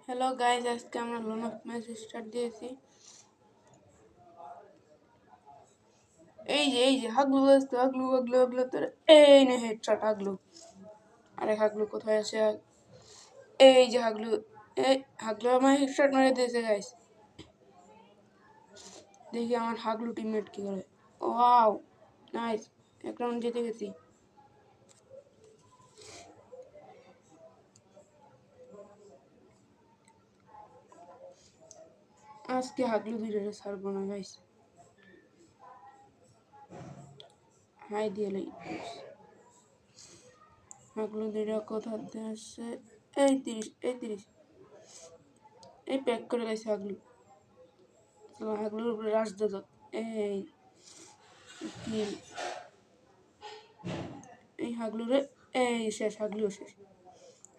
Hello guys, আজকে আমরা loan of match start দিয়েছি। এই যে হাগলু আসতো, হাগলু হাগলু হাগলু তোর এই নে হেডশট হাগলু। আরে হাগলু কোথায় আছে? এই যে হাগলু, এই হাগলু আমার হেডশট মেরে দিয়েছে গাইজ। দেখি আমার হাগলু টিমমেট কি করে। ওয়াও নাইস, এক রাউন্ড জিতে গেছি। আজকে হাগলু দুইটারে ছাড়বো না গাইজ। হাই দিয়ে লই। হাগলু দুইটা কোথাতে আসছে? এই 30 এই প্যাক করে গেছে হাগলু। হাগলুর উপরে রাশ দাও। এই কিল। এই হাগলুরে এই শেষ, হাগলু শেষ,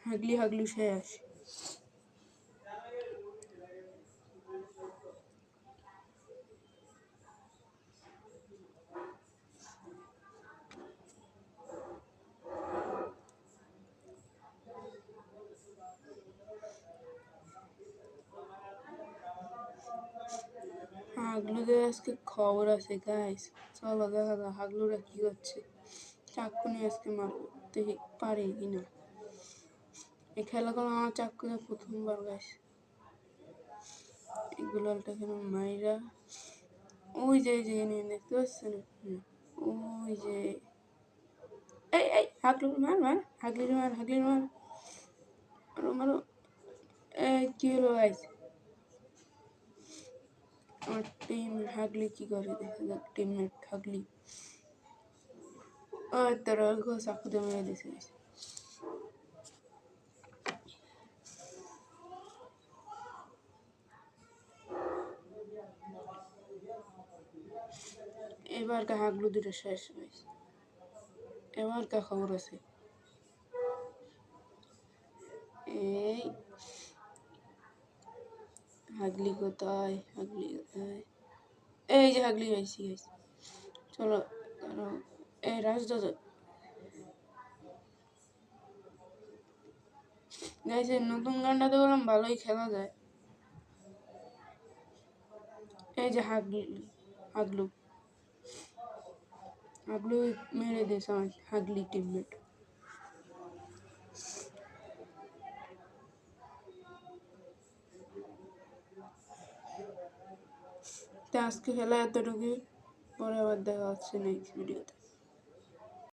হাগলু শেষ। হাগলুদের আজকে খবর আছে গাইস, চলো দেখা যাক হাগলুরা কি করছে। চাক্কু নিয়ে আজকে মারবো, দেখি পারে কিনা। এই খেলাগুলো আমার চাক্কুতে প্রথমবার গাইস। এগুলো কেন মাইরা ওই যে নিয়ে দেখতে পাচ্ছেন? ওই যে এই হাগলু মার মার, হাগলির মার, মারো মারো। এই কি হলো গাইস? আমার টিম হাগলি কি করে দেখা যাক। টিমমেট হাগলি তারা চাকু দিয়ে মেরে দিয়েছে। এবার হাগলু দুটো শেষ হয়েছে। এবার খবর আছে। এই হাগলি কোথায়? এই যে হাগলি হয়েছি। চলো এই রাজদাদা গাইছে নতুন গানটা তো বললাম ভালোই খেলা যায়। এই যে হাগলু মেরে দিয়েছে আমার হাগলি টিমমেট। তো আজকে খেলা এতটুকুই, পরে আবার দেখা হচ্ছে নেক্সট ভিডিওতে।